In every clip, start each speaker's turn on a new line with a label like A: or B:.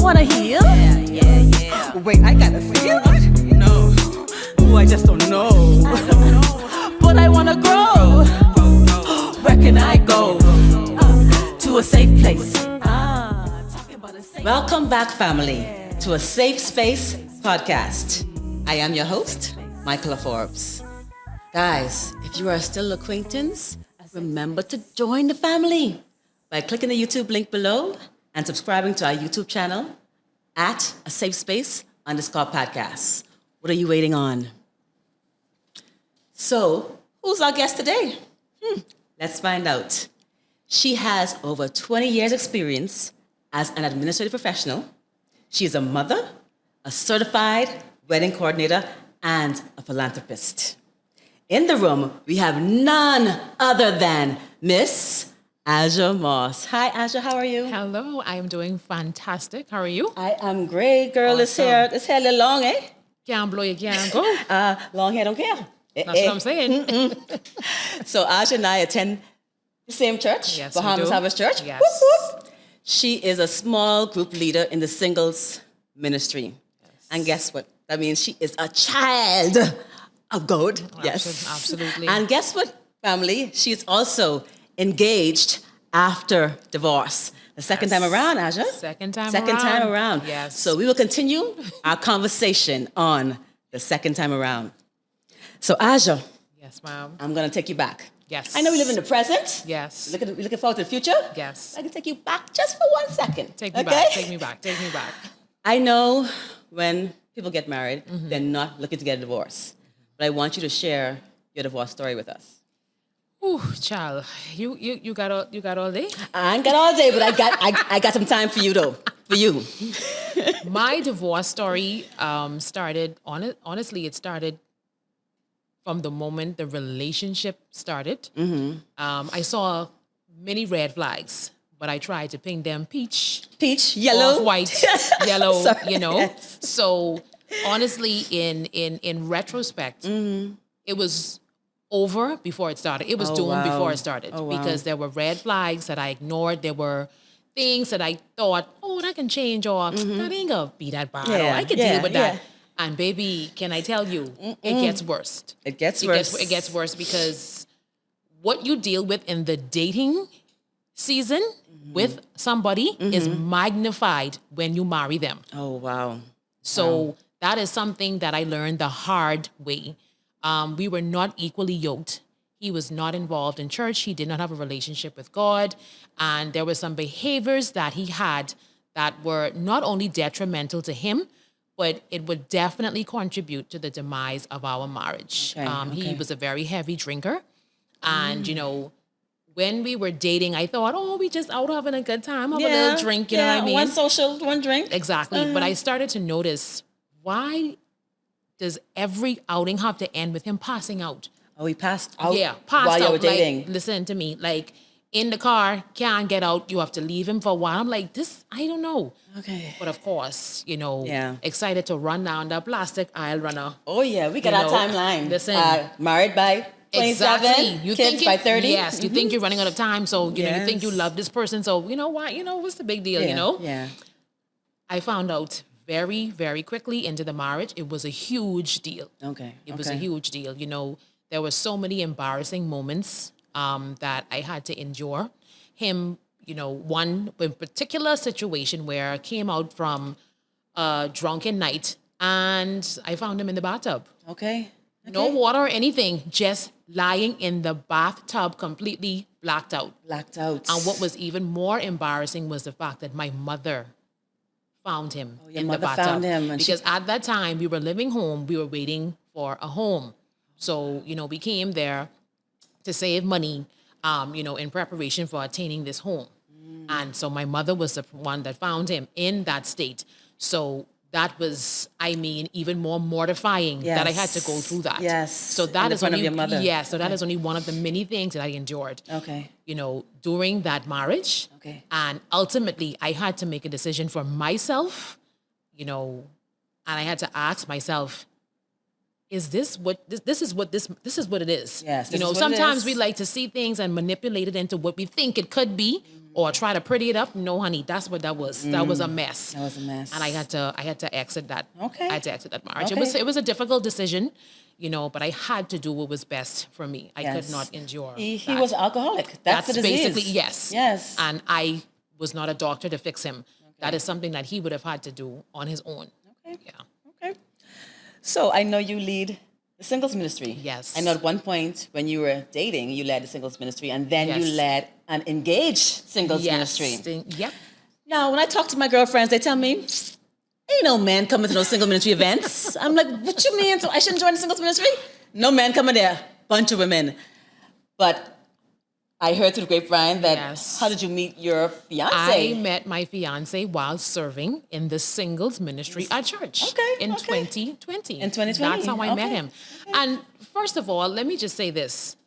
A: wanna heal?
B: Yeah.
A: Wait, I gotta feel it? No. Ooh, I just don't know. But I wanna grow. Where can I go? To a safe place.
B: Welcome back, family, to a Safe Space podcast. I am your host, Michaela Forbes. Guys, if you are still acquaintance, remember to join the family by clicking the YouTube link below and subscribing to our YouTube channel at a Safe Space _podcast. What are you waiting on? So, who's our guest today? Let's find out. She has over 20 years experience as an administrative professional. She is a mother, a certified wedding coordinator, and a philanthropist. In the room, we have none other than Miss Aja Moss. Hi, Aja, how are you?
C: Hello, I am doing fantastic. How are you?
B: I am great, girl.
C: Awesome.
B: This hair a little long, eh?
C: Can't blow, you can't go.
B: Long hair don't care.
C: That's what I'm saying.
B: So Aja and I attend the same church,
C: Yes, we
B: Bahamas
C: do.
B: Harvest Church.
C: Yes.
B: Whoop, whoop. She is a small group leader in the singles ministry. Yes. And guess what? That means she is a child of God. Yes.
C: Absolutely.
B: And guess what, family? She is also engaged after divorce. The second time around, Aja.
C: Second time
B: around.
C: Yes.
B: So we will continue our conversation on the second time around. So Aja,
C: Yes, ma'am.
B: I'm going to take you back.
C: Yes.
B: I know we live in the present.
C: Yes.
B: We're looking forward to the future.
C: Yes.
B: I can take you back just for 1 second.
C: Take me back. Take me back. Take me back.
B: I know when people get married, they're not looking to get a divorce. But I want you to share your divorce story with us.
C: Ooh, child, you got all day.
B: I ain't got all day, but I got some time for you though. For you.
C: My divorce story started. Honestly, it started from the moment the relationship started. I saw many red flags, but I tried to ping them peach,
B: yellow,
C: white, yellow.
B: Sorry.
C: Yes. So honestly, in retrospect, it was over before it started. It was doomed before it started because there were red flags that I ignored. There were things that I thought, that can change, or that ain't gonna be that bad, or I can deal with that. And baby, can I tell you, it gets worse.
B: It gets worse.
C: It gets worse because what you deal with in the dating season with somebody is magnified when you marry them.
B: Oh, wow.
C: So that is something that I learned the hard way. We were not equally yoked. He was not involved in church. He did not have a relationship with God. And there were some behaviors that he had that were not only detrimental to him, but it would definitely contribute to the demise of our marriage. He was a very heavy drinker. And, when we were dating, I thought, we just out having a good time, have a little drink, you know what I mean?
B: One social, one drink.
C: Exactly. But I started to notice, why does every outing have to end with him passing out?
B: Oh, he passed out
C: Passed
B: while you
C: out.
B: were dating.
C: Like, listen to me. Like, in the car, can't get out. You have to leave him for a while. I'm like, I don't know.
B: Okay.
C: But of course, excited to run down the plastic aisle runner.
B: Oh, yeah. We got our timeline.
C: Listen.
B: Married by 27,
C: exactly.
B: kids by 30.
C: Yes, you think you're running out of time. So, you think you love this person. So, you know what? What's the big deal,
B: Yeah.
C: I found out very, very quickly into the marriage. It was a huge deal.
B: Okay.
C: It was a huge deal. There were so many embarrassing moments that I had to endure. Him, one in particular situation where I came out from a drunken night and I found him in the bathtub.
B: Okay.
C: No water or anything, just lying in the bathtub, completely blacked out. And what was even more embarrassing was the fact that my mother found him in the bathtub.
B: Found him
C: because at that time, we were living home. We were waiting for a home. So, we came there to save money, in preparation for attaining this home. And so my mother was the one that found him in that state. So that was, even more mortifying that I had to go through that.
B: Yes.
C: So that is only,
B: your mother.
C: yes. So that is only one of the many things that I endured.
B: Okay.
C: During that marriage.
B: Okay.
C: And ultimately, I had to make a decision for myself, and I had to ask myself, is this what this is what it is?
B: Yes,
C: You
B: this
C: know,
B: is what it
C: sometimes
B: is.
C: we like to see things and manipulate it into what we think it could be, or try to pretty it up. No, honey, that's what that was. That was a mess.
B: That was a mess.
C: And I had to exit that.
B: Okay.
C: I had to exit that marriage.
B: Okay.
C: It was a difficult decision, you know, but I had to do what was best for me. I could
B: Yes.
C: not endure.
B: He
C: that.
B: was alcoholic. That's the disease.
C: basically yes.
B: Yes.
C: And I was not a doctor to fix him. That is something that he would have had to do on his own.
B: Okay.
C: Yeah.
B: Okay. So I know you lead the singles ministry.
C: Yes.
B: I know at one point when you were dating, you led the singles ministry, and then you
C: Yes.
B: led an engaged singles
C: Yes.
B: ministry.
C: Yep.
B: Now, when I talk to my girlfriends, they tell me, ain't no man coming to those single ministry events. I'm like, what you mean? So I shouldn't join the singles ministry? No man coming there. Bunch of women. But I heard through the grapevine that,
C: Yes.
B: how did you meet your fiance?
C: I met my fiance while serving in the singles ministry at church.
B: Okay,
C: In
B: okay.
C: 2020.
B: In 2020,
C: That's how I met
B: okay,
C: him. And first of all, let me just say this.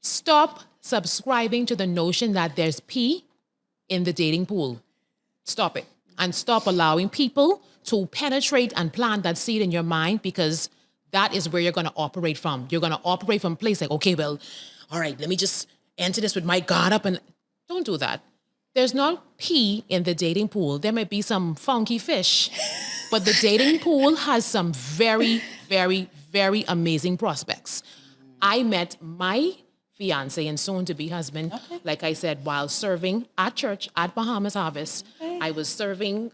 C: Stop subscribing to the notion that there's pee in the dating pool. Stop it. And stop allowing people to penetrate and plant that seed in your mind, because that is where you're going to operate from. You're going to operate from a place like, okay, well, all right, let me just enter this with my guard up, and don't do that. There's no pee in the dating pool. There may be some funky fish, but the dating pool has some very, very, very amazing prospects. I met my fiance and soon-to-be husband, like I said, while serving at church at Bahamas Harvest. I was serving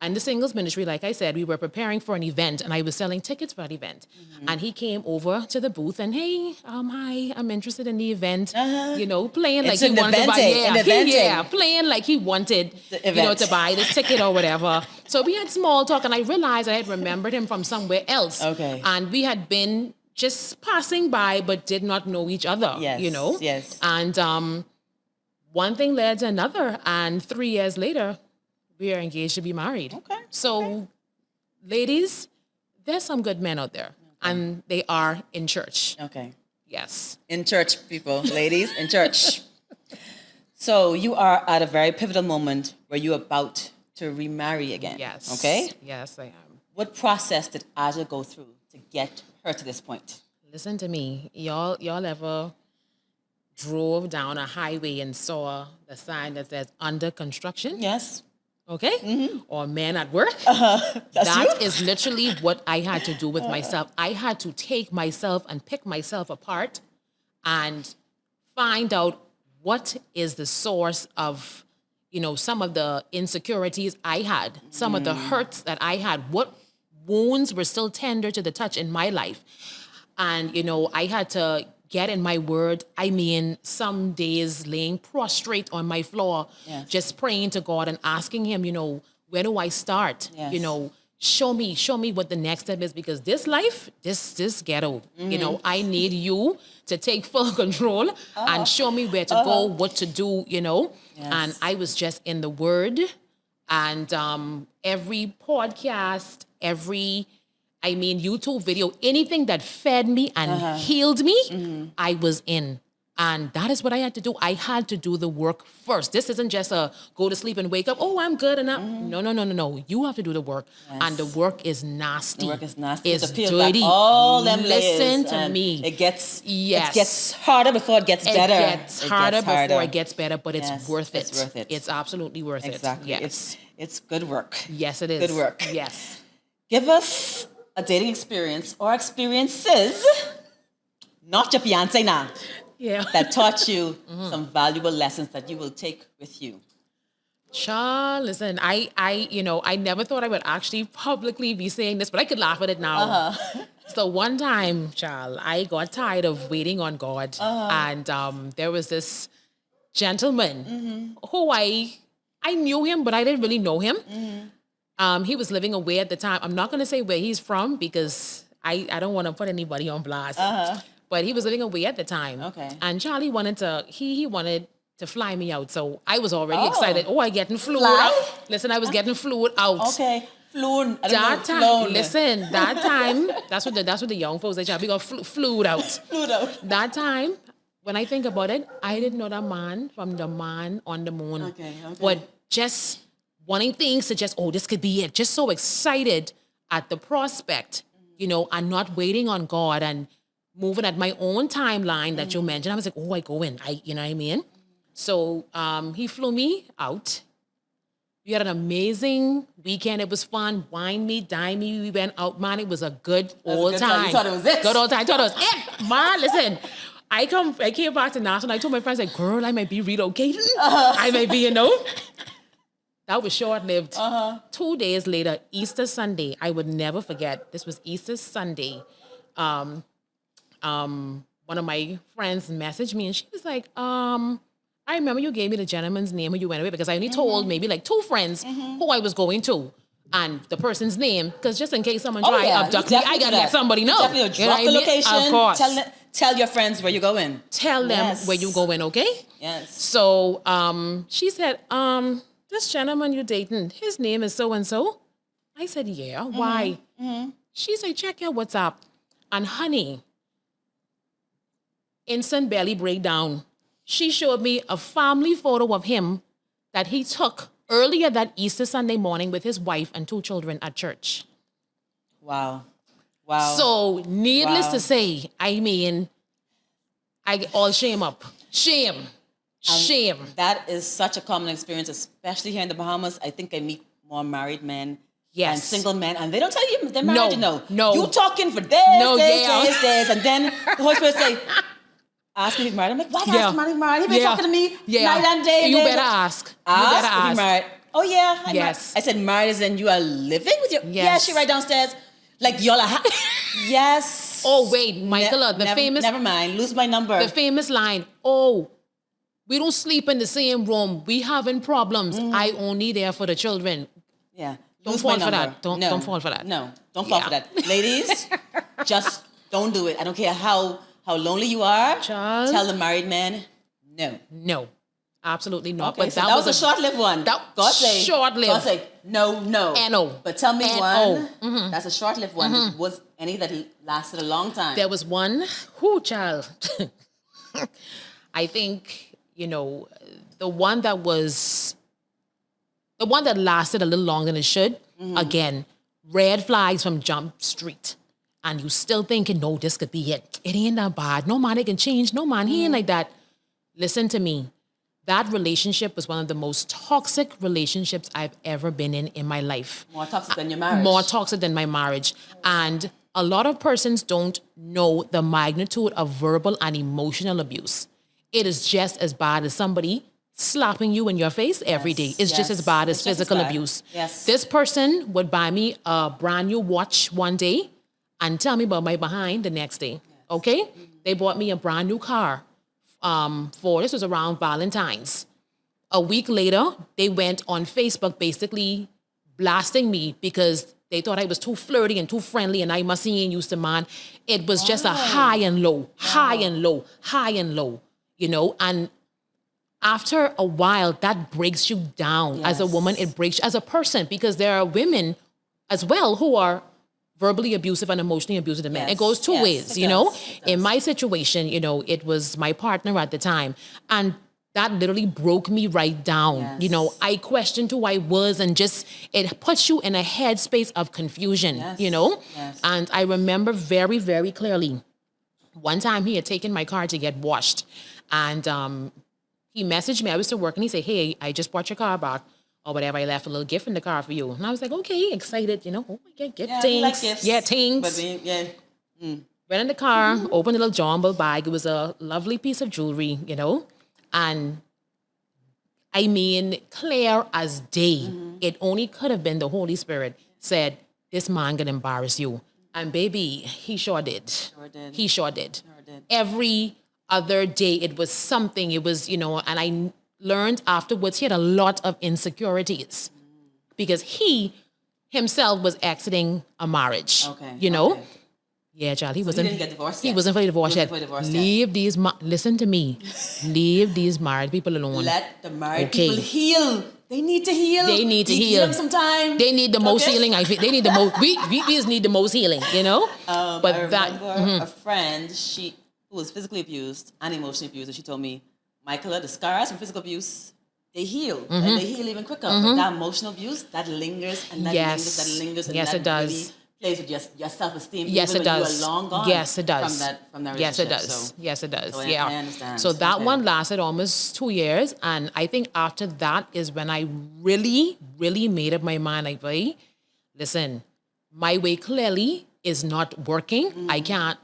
C: and the singles ministry, like I said, we were preparing for an event, and I was selling tickets for that event. And he came over to the booth and, hey, hi, I'm interested in the event. You know, playing like he wanted to buy, playing like he wanted, you know, to buy this ticket or whatever. So we had small talk, and I realized I had remembered him from somewhere else.
B: Okay.
C: And we had been just passing by, but did not know each other.
B: Yes,
C: You know.
B: yes.
C: And one thing led to another, and 3 years later, we are engaged to be married.
B: Okay.
C: So, ladies, there's some good men out there, and they are in church.
B: Okay.
C: Yes.
B: In church, people, ladies, in church. So you are at a very pivotal moment where you're about to remarry again.
C: Yes.
B: Okay?
C: Yes, I am.
B: What process did Aja go through to get her to this point?
C: Listen to me. Y'all ever drove down a highway and saw the sign that says under construction?
B: Yes.
C: Okay? Or man at work?
B: That's
C: That
B: you?
C: is literally what I had to do with myself. I had to take myself and pick myself apart and find out what is the source of, you know, some of the insecurities I had, some of the hurts that I had, what wounds were still tender to the touch in my life. And, you know, I had to get in my word. I mean, some days laying prostrate on my floor, just praying to God and asking him, you know, where do I start?
B: Yes.
C: You know, show me what the next step is, because this life, this ghetto, you know, I need you to take full control and show me where to go, what to do, you know.
B: Yes.
C: And I was just in the word, and every podcast, YouTube video, anything that fed me and healed me, I was in. And that is what I had to do. I had to do the work first. This isn't just a go to sleep and wake up, oh, I'm good enough. No. You have to do do the work.
B: Yes.
C: And the work is nasty.
B: The work is nasty.
C: It's
B: To peel back
C: dirty.
B: all them layers,
C: Listen to
B: and
C: me.
B: It gets
C: Yes.
B: It gets harder before it gets better.
C: It gets harder before it gets better, but
B: Yes,
C: it's worth it.
B: it's worth it.
C: It's absolutely worth
B: Exactly.
C: it. Yes.
B: It's good work.
C: Yes, it is.
B: Good work.
C: Yes.
B: Give us a dating experience or experiences, not your fiance now,
C: Yeah.
B: that taught you some valuable lessons that you will take with you.
C: Cha, listen, I never thought I would actually publicly be saying this, but I could laugh at it now. So one time, child, I got tired of waiting on God, and there was this gentleman who I knew him, but I didn't really know him. He was living away at the time. I'm not going to say where he's from because I don't want to put anybody on blast. But he was living away at the time.
B: Okay.
C: And Charlie wanted to fly me out. So I was already
B: Oh.
C: excited. Oh, I getting flew
B: Fly?
C: out. Listen, I was getting flew out.
B: Okay. Flown. I don't
C: That
B: know,
C: time,
B: flown.
C: listen, that time, that's what the young folks say. We got flew out.
B: Flew out.
C: That time, when I think about it, I didn't know that man from the man on the moon.
B: Okay.
C: But just wanting things to just, this could be it. Just so excited at the prospect and not waiting on God and moving at my own timeline that you mentioned. I was like, oh, I go in. You know what I mean? So he flew me out. We had an amazing weekend. It was fun. Wine me, dine me. We went out, man. It was a good old time.
B: You thought it was it?
C: Good old time. I thought it was it. Man, listen. I came back to Nassau and I told my friends, like, girl, I might be relocating. I might be, That was short-lived. 2 days later, Easter Sunday, I would never forget. This was Easter Sunday. One of my friends messaged me and she was like, I remember you gave me the gentleman's name when you went away because I only told maybe like 2 friends who I was going to. And the person's name, because just in case someone try abduct me, I gotta let somebody know.
B: Definitely drop the location.
C: Of course.
B: Tell your friends where you're going.
C: Tell them where you going, okay?
B: Yes.
C: So she said, this gentleman you're dating, his name is so-and-so. I said, yeah, why? She said, check your WhatsApp. And honey, instant belly breakdown. She showed me a family photo of him that he took earlier that Easter Sunday morning with his wife and 2 children at church.
B: Wow.
C: So needless to say, I mean, I all shame up. Shame.
B: That is such a common experience, especially here in the Bahamas. I think I meet more married men and single men, and they don't tell you they're married. No. You talking for days, and then the Holy Spirit say, ask me if he's married. I'm like, why ask him if he's married? He's been talking to me night and day.
C: You better ask.
B: Ask if he's married. Oh, yeah. I'm
C: yes.
B: married. I said, married as in you are living with your... Yes. Yeah, she right downstairs. Like, y'all are... Yes.
C: Oh, wait, Michaela, famous...
B: Never mind. Lose my number.
C: The famous line, oh, we don't sleep in the same room. We having problems. I only there for the children.
B: Yeah.
C: Don't fall for that. Don't fall for that.
B: No, don't fall for that. Ladies, just don't do it. I don't care how lonely you are.
C: Child.
B: Tell the married man, no.
C: No, absolutely not.
B: Okay,
C: but
B: so that was a short-lived one. God say, no.
C: N-O.
B: But tell me one. That's a short-lived one. Was any that lasted a long time?
C: There was one. Child. I think, the one that lasted a little longer than it should. Again, red flags from Jump Street. And you still thinking, no, this could be it. It ain't that bad. No, man, it can change. No, man, he ain't like that. Listen to me. That relationship was one of the most toxic relationships I've ever been in my life.
B: More toxic than your marriage.
C: More toxic than my marriage. And a lot of persons don't know the magnitude of verbal and emotional abuse. It is just as bad as somebody slapping you in your face every day. It's just as bad as physical abuse.
B: Yes.
C: This person would buy me a brand new watch one day and tell me about my behind the next day. Okay? They bought me a brand new car. This was around Valentine's. A week later, they went on Facebook basically blasting me because they thought I was too flirty and too friendly and I must see ain't used to man. It was just a high and low. And after a while, that breaks you down as a woman. It breaks you as a person because there are women as well who are verbally abusive and emotionally abusive to men. It goes two ways, It does. In my situation, it was my partner at the time. And that literally broke me right down.
B: Yes.
C: I questioned who I was and just, it puts you in a headspace of confusion,
B: Yes.
C: And I remember very, very clearly, one time he had taken my car to get washed. And he messaged me, I was still working, he said, hey, I just brought your car back. Or whatever, I left a little gift in the car for you. And I was like, okay, excited, oh my God, gift things.
B: Like gifts.
C: Yeah, things. Went in the car, opened a little jumble bag. It was a lovely piece of jewelry, And I mean, clear as day. It only could have been the Holy Spirit said, this man gonna embarrass you. And baby, he sure did. He sure did. Every other day, it was something. It was, and I learned afterwards he had a lot of insecurities because he himself was exiting a marriage.
B: Okay.
C: Yeah, child. He
B: didn't get divorced
C: He
B: yet.
C: wasn't fully divorced yet. Leave these. Listen to me. Leave these married people alone.
B: Let the married people heal. They need to heal.
C: They need to
B: heal.
C: heal.
B: Give them some time.
C: They need the most healing. I think they need the most. We just need the most healing.
B: But I remember a friend who was physically abused and emotionally abused, and she told me, Michaela, the scars from physical abuse, they heal. And they heal even quicker. But that emotional abuse, that lingers and that lingers.
C: Yes,
B: And
C: it
B: that
C: does.
B: really plays with your self-esteem.
C: Yes,
B: even
C: it
B: when
C: does.
B: you are long gone.
C: Yes, it does.
B: From that
C: yes, it
B: relationship.
C: does.
B: So,
C: yes, it does.
B: so
C: Yeah.
B: I understand.
C: So that
B: Okay.
C: one lasted almost 2 years. And I think after that is when I really, really made up my mind. Like, boy, listen, my way clearly is not working. I can't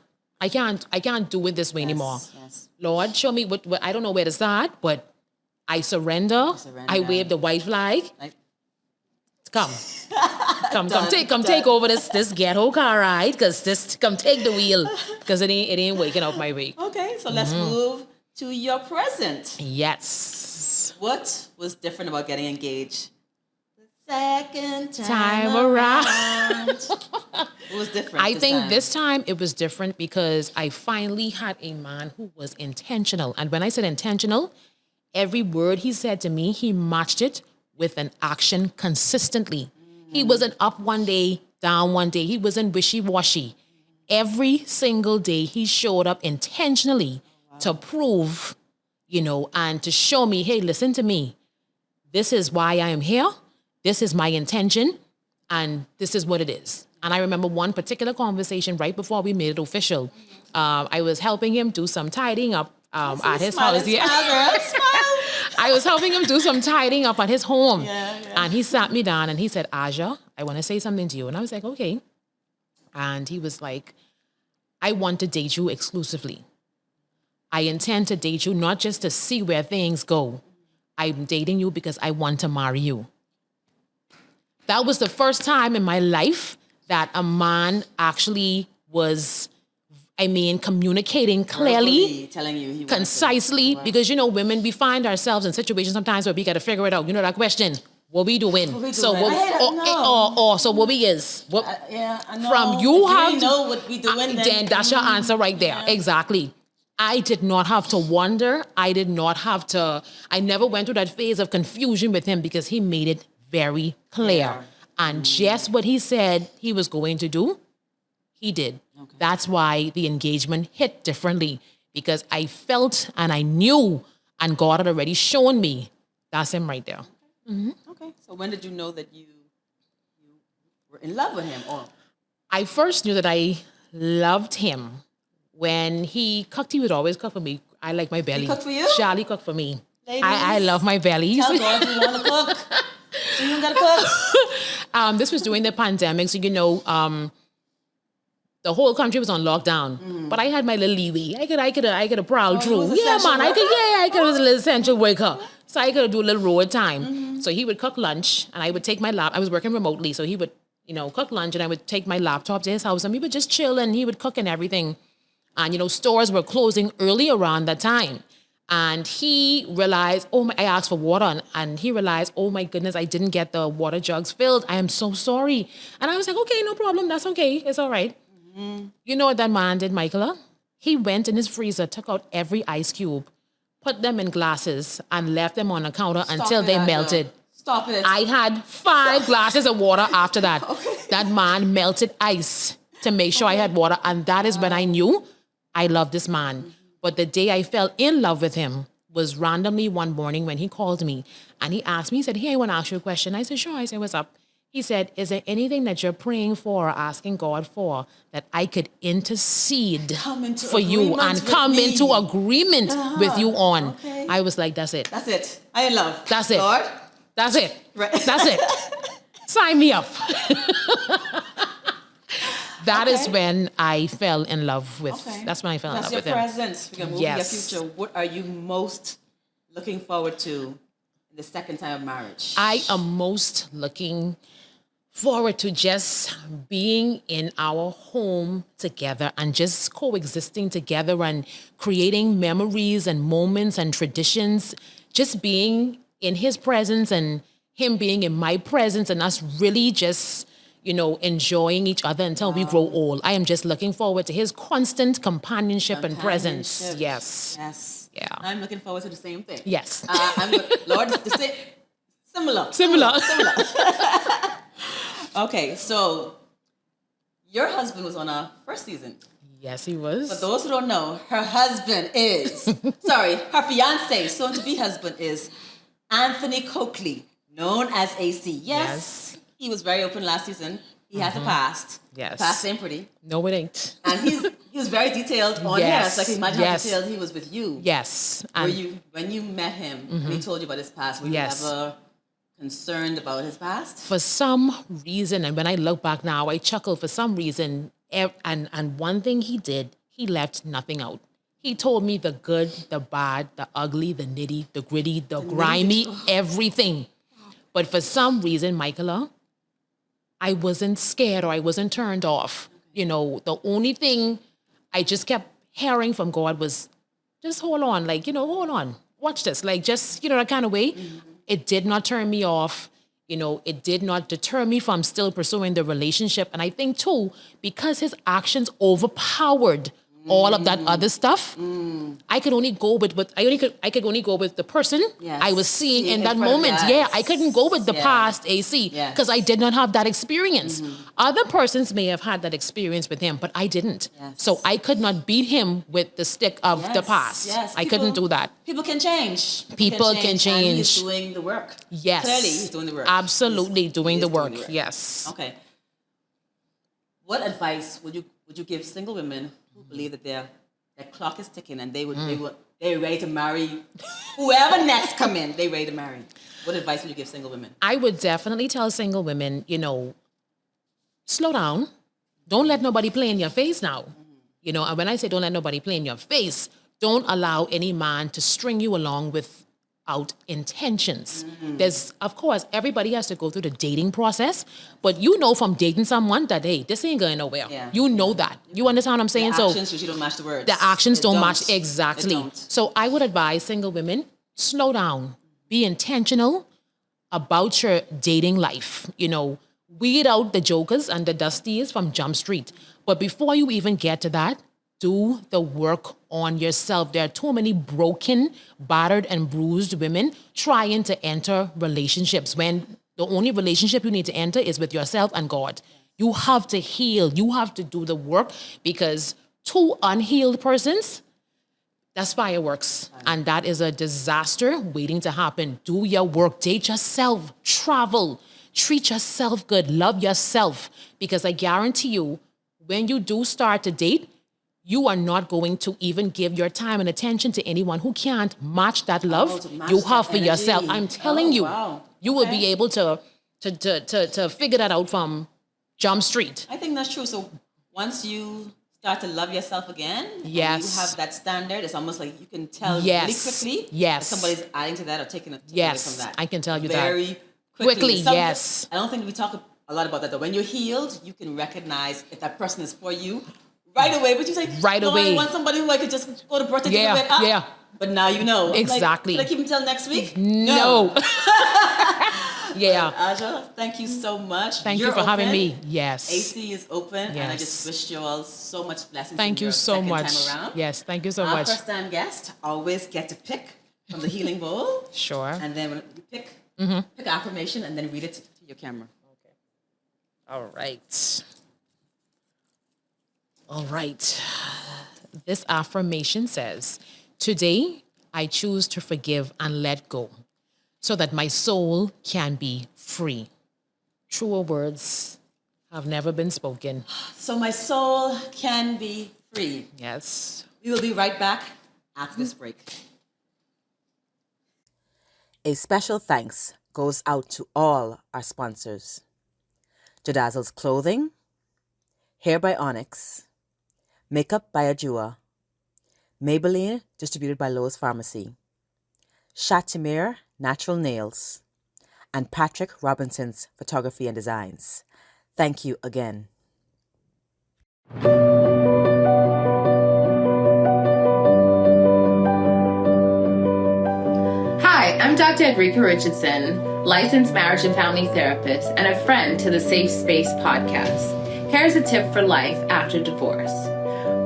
C: do it this way anymore.
B: Yes.
C: Lord, show me what I don't know where to start, but I surrender. I wave the white flag. Come, take over this ghetto car ride, because come take the wheel, because it ain't waking up my way.
B: Okay, so let's move to your present.
C: Yes.
B: What was different about getting engaged the second
C: Time around?
B: What was different?
C: I think this time it was different because I finally had a man who was intentional. And when I said intentional, every word he said to me, he matched it with an action consistently. He wasn't up one day, down one day. He wasn't wishy-washy. Every single day he showed up intentionally to prove, and to show me, hey, listen to me. This is why I am here. This is my intention. And this is what it is. And I remember one particular conversation right before we made it official. I was helping him do some tidying up at his house. I was helping him do some tidying up at his home. And he sat me down and he said, Aja, I want to say something to you. And I was like, okay. And he was like, I want to date you exclusively. I intend to date you not just to see where things go. I'm dating you because I want to marry you. That was the first time in my life that a man actually was, communicating clearly,
B: telling you he
C: concisely, because, women, we find ourselves in situations sometimes where we got to figure it out. That question, what we doing? So what we is? What,
B: I know.
C: From you
B: if
C: have
B: you know what we doing,
C: then that's your answer right there. Yeah. Exactly. I did not have to wonder. I never went through that phase of confusion with him because he made it very clear. And just what he said he was going to do, he did. Okay. That's why the engagement hit differently, because I felt and I knew, and God had already shown me, that's him right there.
B: Mm-hmm. Okay. So when did you know that you were in love with him? Or
C: I first knew that I loved him when he cooked. He would always cook for me. I like my belly.
B: He cooked for you?
C: Charlie cooked for me.
B: Ladies,
C: I love my belly.
B: Tell God you want to cook. So you got to cook.
C: This was during the pandemic, so the whole country was on lockdown. But I had my little leeway. I could have prowled through. Yeah, man. I was a little essential worker. So I could do a little road time. So he would cook lunch and I would take my I was working remotely, so he would, cook lunch and I would take my laptop to his house and we would just chill and he would cook and everything. And, stores were closing early around that time. And he realized, I asked for water and he realized, oh my goodness, I didn't get the water jugs filled. I am so sorry. And I was like, okay, no problem. That's okay. It's all right. You know what that man did, Michaela? He went in his freezer, took out every ice cube, put them in glasses and left them on the counter until they melted.
B: Stop it.
C: I had 5 glasses of water after that. Okay. That man melted ice to make sure I had water. And that is when I knew I loved this man. But the day I fell in love with him was randomly one morning when he called me and he asked me, he said, hey, I want to ask you a question. I said, sure. I said, what's up? He said, is there anything that you're praying for or asking God for that I could intercede for you and come into agreement with you on? Okay. I was like, that's it.
B: That's it. I in love.
C: That's it.
B: Lord?
C: That's it.
B: Right.
C: That's it. Sign me up. That is when I fell in love with, that's when I fell in love with him.
B: That's your present. We can move to your future. What are you most looking forward to in the second time of marriage?
C: I am most looking forward to just being in our home together and just coexisting together and creating memories and moments and traditions, just being in his presence and him being in my presence and us really just, enjoying each other until we grow old. I am just looking forward to his constant companionship and presence. Yes.
B: Yes.
C: Yeah.
B: I'm looking forward to the same thing.
C: Yes.
B: Lord, the same. Similar. Okay, so your husband was on our first season.
C: Yes, he was.
B: For those who don't know, her husband is, her fiance, soon-to-be husband is Anthony Coakley, known as AC. Yes. He was very open last season. He has a past.
C: Yes.
B: The past ain't pretty.
C: No, it ain't.
B: And he was very detailed on
C: Yes.
B: here. So I can imagine how
C: Yes.
B: detailed he was with you.
C: Yes.
B: Were
C: And
B: you, when you met him, when he told you about his past, were you
C: Yes.
B: ever concerned about his past?
C: for some reason, and when I look back now, I chuckle. For some reason, and one thing he did, he left nothing out. He told me the good, the bad, the ugly, the nitty, the gritty, the grimy, everything. But for some reason, Michaela, I wasn't scared or I wasn't turned off. You know, the only thing I just kept hearing from God was, just hold on, like, hold on, watch this, like, just, that kind of way. It did not turn me off. It did not deter me from still pursuing the relationship. And I think too, because his actions overpowered all of that other stuff, I could only go with I could only go with the person I was seeing in that moment. Yeah, I couldn't go with the past AC because I did not have that experience. Other persons may have had that experience with him, but I didn't. So I could not beat him with the stick of the past. I couldn't do that.
B: People can change.
C: People can change.
B: And he's doing the work.
C: Yes.
B: Clearly, he's doing the work.
C: Absolutely doing the work. Yes.
B: Okay. What advice would you give single women who believe that their clock is ticking and they're ready to marry whoever next come in? They're ready to marry. What advice would you give single women?
C: I would definitely tell single women, slow down. Don't let nobody play in your face now. And when I say don't let nobody play in your face, don't allow any man to string you along without intentions. There's, of course, everybody has to go through the dating process, but from dating someone that, hey, this ain't going nowhere.
B: Yeah.
C: You know that. You understand what I'm saying?
B: The actions usually don't match the words.
C: The actions don't match.
B: They
C: Exactly.
B: don't.
C: So I would advise single women, slow down, be intentional about your dating life. Weed out the jokers and the dusties from Jump Street. But before you even get to that, do the work on yourself. There are too many broken, battered, and bruised women trying to enter relationships when the only relationship you need to enter is with yourself and God. You have to heal. You have to do the work because two unhealed persons, that's fireworks. And that is a disaster waiting to happen. Do your work. Date yourself. Travel. Treat yourself good. Love yourself. Because I guarantee you, when you do start to date, you are not going to even give your time and attention to anyone who can't match that love you have for yourself. I'm telling you, you will be able to figure that out from Jump Street.
B: I think that's true. So once you start to love yourself again, and you have that standard, it's almost like you can tell really quickly if somebody's adding to that or taking away from that.
C: I can tell you
B: very
C: that.
B: quickly.
C: Yes.
B: I don't think we talk a lot about that though. When you're healed, you can recognize if that person is for you right away. But you say,
C: away.
B: I want somebody who I could just go to birthday with. But now you know.
C: Exactly.
B: Like, should I keep him till next week?
C: No. Yeah.
B: Aja, thank you so much.
C: Thank you for having me. Yes.
B: AC is open, and I just wish you all so much blessings.
C: Thank you so much.
B: Time around.
C: Yes, thank you so
B: Our
C: much.
B: first-time guest always get to pick from the healing bowl.
C: Sure.
B: And then when you pick affirmation and then read it to your camera.
C: Okay. All right. All right. This affirmation says, today I choose to forgive and let go so that my soul can be free. Truer words have never been spoken.
B: So my soul can be free.
C: Yes.
B: We will be right back after this break. A special thanks goes out to all our sponsors. Jadazzle's Clothing, Hair by Onyx, Makeup by Ajua, Maybelline, distributed by Lowe's Pharmacy, Chatimere Natural Nails, and Patrick Robinson's Photography and Designs. Thank you again.
D: Hi, I'm Dr. Edrika Richardson, licensed marriage and family therapist and a friend to the Safe Space podcast. Here's a tip for life after divorce.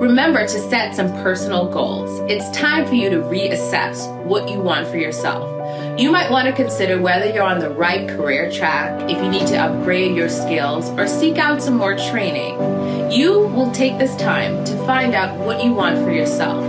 D: Remember to set some personal goals. It's time for you to reassess what you want for yourself. You might want to consider whether you're on the right career track, if you need to upgrade your skills, or seek out some more training. You will take this time to find out what you want for yourself.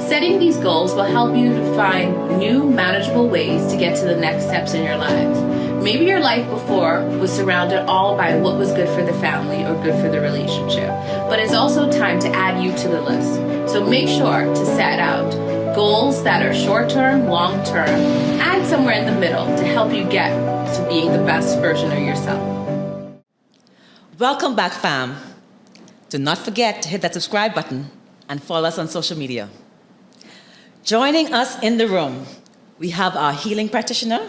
D: Setting these goals will help you to find new, manageable ways to get to the next steps in your lives. Maybe your life before was surrounded all by what was good for the family or good for the relationship, but it's also time to add you to the list. So make sure to set out goals that are short-term, long-term, and somewhere in the middle to help you get to being the best version of yourself.
B: Welcome back, fam. Do not forget to hit that subscribe button and follow us on social media. Joining us in the room, we have our healing practitioner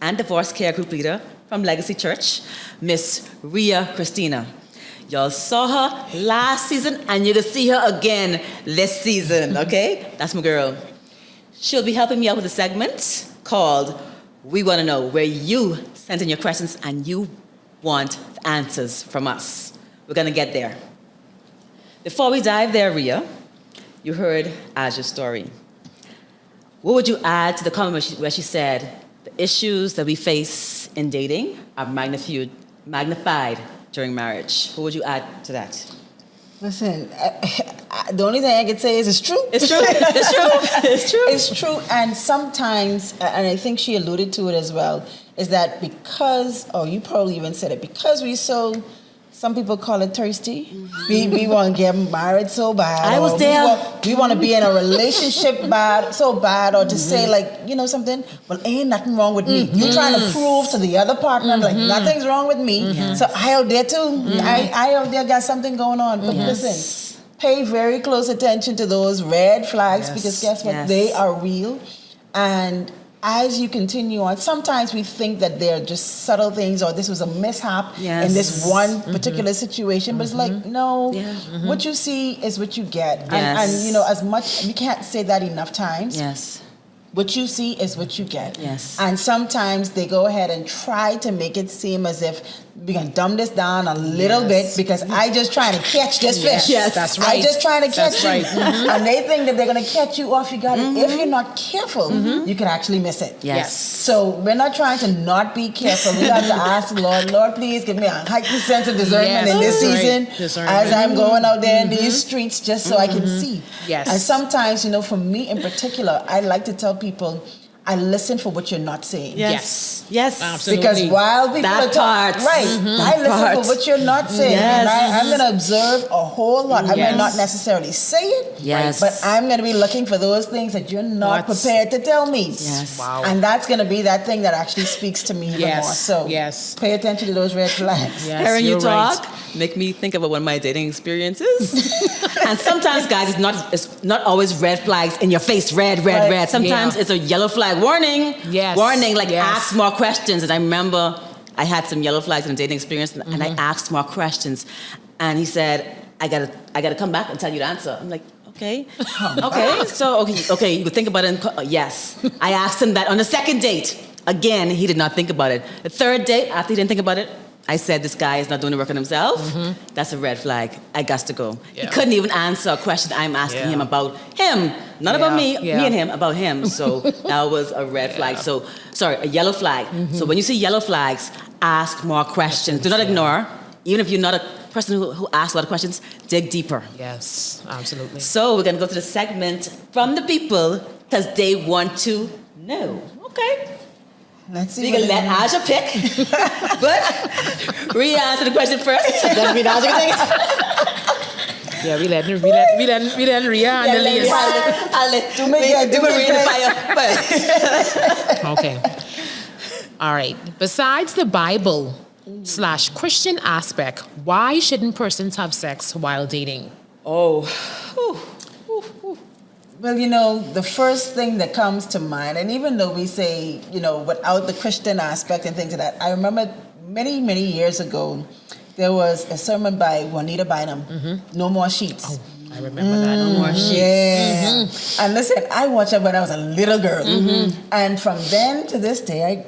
B: and divorce care group leader from Legacy Church, Miss Ria Christina. Y'all saw her last season, and you're gonna see her again this season, okay? That's my girl. She'll be helping me out with a segment called We Wanna Know, where you send in your questions and you want answers from us. We're gonna get there. Before we dive there, Ria, you heard Aja's story. What would you add to the comment where she said, the issues that we face in dating are magnified during marriage? What would you add to that?
E: Listen, the only thing I can say is it's true.
B: It's true. It's true. It's true.
E: It's true. And sometimes, and I think she alluded to it as well, is that because, you probably even said it, because we're so, some people call it thirsty. Mm-hmm. We want to get married so bad.
B: I was there.
E: We want to be in a relationship so bad, or to say something, well, ain't nothing wrong with me. You're trying to prove to the other partner, like, nothing's wrong with me. So I out there too. I out there got something going on. But listen, pay very close attention to those red flags, because guess what? They are real. And as you continue on, sometimes we think that they're just subtle things, or this was a mishap in this one particular situation, but it's like, no, what you see is what you get. And as much, we can't say that enough times.
B: Yes.
E: What you see is what you get.
B: Yes.
E: And sometimes they go ahead and try to make it seem as if we're going to dumb this down a little bit, because I just trying to catch this fish.
C: Yes, that's right.
E: I just trying to catch you.
C: Right.
E: And they think that they're going to catch you off your guard. If you're not careful, you can actually miss it.
B: Yes.
E: So we're not trying to not be careful. We have to ask the Lord, please give me a heightened sense of discernment in this season as I'm going out there in these streets, just so I can see.
C: Yes.
E: And sometimes, for me in particular, I like to tell people, I listen for what you're not saying.
B: Yes. Yes.
C: Absolutely.
E: Because while people
B: That
E: are talking,
B: part.
E: I listen for what you're not saying.
B: Yes.
E: And I'm going to observe a whole lot. I may not necessarily say it,
B: Yes.
E: but I'm going to be looking for those things that you're not prepared to tell me.
B: Yes.
C: Wow.
E: And that's going to be that thing that actually speaks to me even more. So pay attention to those red flags.
C: Yes,
B: Hearing you
C: you're
B: talk
C: right.
B: make me think about one of my dating experiences. And sometimes, guys, it's not always red flags in your face, red. Sometimes it's a yellow flag, warning.
C: Yes.
B: Warning, like
C: Yes.
B: ask more questions. And I remember I had some yellow flags in a dating experience, and I asked more questions. And he said, I gotta come back and tell you the answer. I'm like, okay. Okay, you would think about it. Yes. I asked him that on the second date. Again, he did not think about it. The third date, after he didn't think about it, I said, this guy is not doing the work on himself. That's a red flag. I got to go.
C: Yeah.
B: He couldn't even answer a question I'm asking him about him. Not about me, me and him, about him. So that was a red flag. So, sorry, a yellow flag. So when you see yellow flags, ask more questions. Do not ignore. Even if you're not a person who asks a lot of questions, dig deeper.
C: Yes, absolutely.
B: So we're going to go to the segment from the people, because they want to know. Okay.
E: Let's see.
B: You can let Aja pick, but Ria answer the question first. Then we Aja can take it.
C: Yeah, we let Ria and the ladies.
B: I'll let Ria the fire first.
C: Okay. All right. Besides the Bible/Christian aspect, why shouldn't persons have sex while dating?
B: Oh.
E: Well, the first thing that comes to mind, and even though we say, without the Christian aspect and things like that, I remember many, many years ago, there was a sermon by Juanita Bynum, No More Sheets.
C: Oh, I remember that. No more sheets.
E: Yeah. And listen, I watched it when I was a little girl. And from then to this day,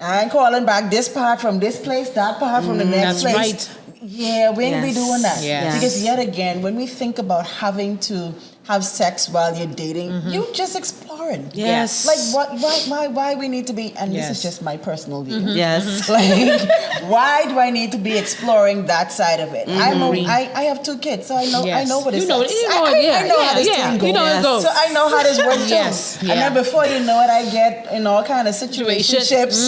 E: I ain't calling back this part from this place, that part from the next
C: that's
E: place.
C: right.
E: Yeah, we ain't be doing that.
C: Yes.
E: Because yet again, when we think about having to have sex while you're dating, you just explore exploring.
B: Yes.
E: Like why we need to be, and this
C: Yes.
E: is just my personal view.
B: Yes.
E: Like, why do I need to be exploring that side of it? I have 2 kids, so I know
C: Yes.
E: what it's
C: You know
E: like.
C: it, you know it,
E: I know how this
C: yeah,
E: thing goes.
C: you know it goes.
E: So I know how this works too.
C: Yes,
E: And
C: yeah.
E: then before you know it, I get in all kind of situationships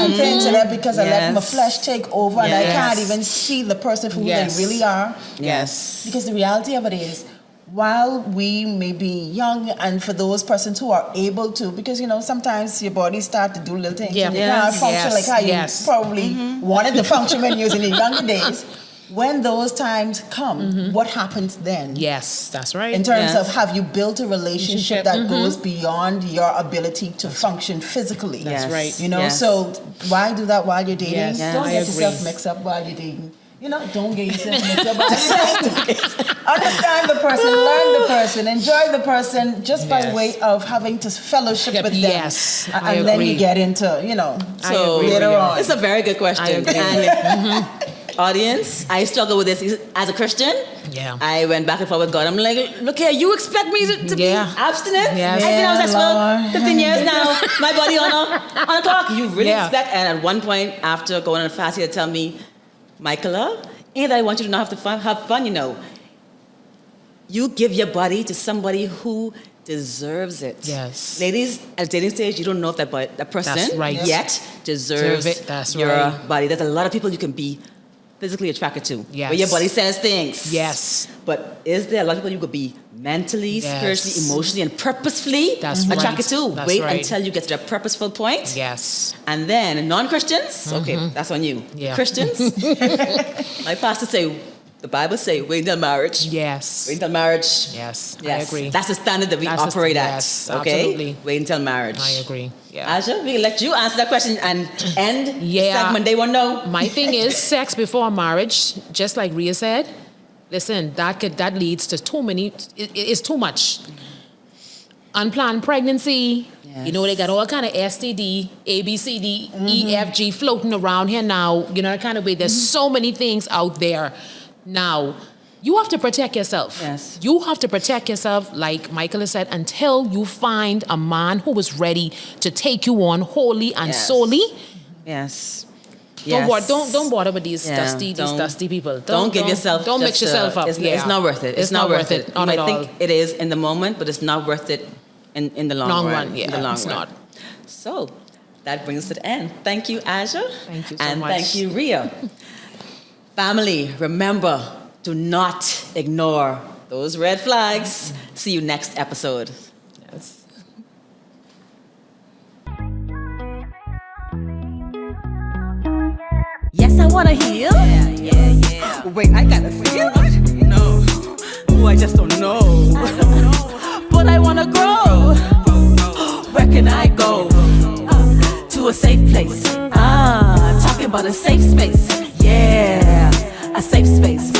E: and things like that because I let my
B: Yes.
E: flesh take over and I
B: Yes.
E: can't even see the person for who
C: Yes.
E: they really are.
B: Yes.
E: Because the reality of it is, while we may be young, and for those persons who are able to, because sometimes your body start to do little things
C: Yeah.
E: and you can't
C: Yes.
E: function like how
C: Yes.
E: you probably wanted to function when you was in your younger days. When those times come, what happens then?
C: Yes, that's right.
E: In terms
B: Yes.
E: of, have you built a relationship that goes beyond your ability to function physically?
C: That's
B: Yes.
C: right.
B: Yes.
E: So why do that while you're dating?
C: Yes,
E: Don't
C: I
E: get
C: agree.
E: yourself mixed up while you're dating. Don't get yourself mixed up while you're dating. Understand the person, learn the person, enjoy the person just by
C: Yes.
E: way of having to fellowship with them.
C: Yes,
E: And
C: I
E: then you
C: agree.
E: get into,
B: So
C: agree,
E: later
C: Ria.
E: on.
B: it's a very good question.
C: I agree.
B: And audience, I struggle with this as a Christian.
C: Yeah.
B: I went back and forth with God. I'm like, look here, you expect me to be
C: Yeah.
B: abstinent?
C: Yes.
B: I've been
E: Yeah,
B: homosexual
E: Lord.
B: 15 years now. My body on a clock. You really
C: Yeah.
B: expect? And at one point, after going on a fast, he had to tell me, Michaela, ain't I want you to not have fun, You give your body to somebody who deserves it.
C: Yes.
B: Ladies, at dating stage, you don't know if that person
C: That's right.
B: yet deserves
C: Deserve it. That's
B: your
C: right.
B: body. There's a lot of people you can be physically attracted to.
C: Yes.
B: Where your body says things.
C: Yes.
B: But is there a lot of people you could be mentally,
C: Yes.
B: spiritually, emotionally, and purposefully
C: That's
B: attracted
C: right.
B: to?
C: That's
B: Wait
C: right.
B: until you get to that purposeful point.
C: Yes.
B: And then non-Christians, okay, that's on you.
C: Yeah.
B: Christians, my pastor say, the Bible say, wait until marriage.
C: Yes.
B: Wait until marriage.
C: Yes. I
B: Yes,
C: agree.
B: that's the standard that we
C: That's the-
B: operate
C: yes,
B: at. Okay,
C: absolutely.
B: wait until marriage.
C: I agree. Yeah.
B: Aja, we let you answer that question and end
C: Yeah.
B: segment. They won't know.
C: My thing is sex before marriage, just like Ria said. Listen, that leads to too many. It's too much. Unplanned pregnancy.
B: Yes.
C: They got all kind of STD, A, B, C, D, E, F, G floating around here now. That kind of way. There's so many things out there now. You have to protect yourself.
B: Yes.
C: You have to protect yourself, like Michael has said, until you find a man who is ready to take you on wholly and
B: Yes.
C: solely.
B: Yes.
C: Don't
B: Yes.
C: don't bother with these
B: Yeah,
C: dusty people.
B: Don't give yourself.
C: Don't mix
B: just
C: yourself up.
B: It's not worth it. It's not worth it. You
C: Not
B: might
C: at
B: think
C: all.
B: it is in the moment, but it's not worth it in the long run.
C: Yeah,
B: in the long
C: it's
B: run.
C: not.
B: So that brings us to the end. Thank you, Aja.
C: Thank you so
B: and
C: much.
B: thank you, Ria. Family, remember, do not ignore those red flags. See you next episode.
C: Yes.
A: Yes, I wanna heal.
B: Yeah.
A: Wait, I gotta feel.
B: No. Oh, I just don't know.
A: But I wanna grow. Where can I go? To a safe place. Talking about a safe space. Yeah, a safe space.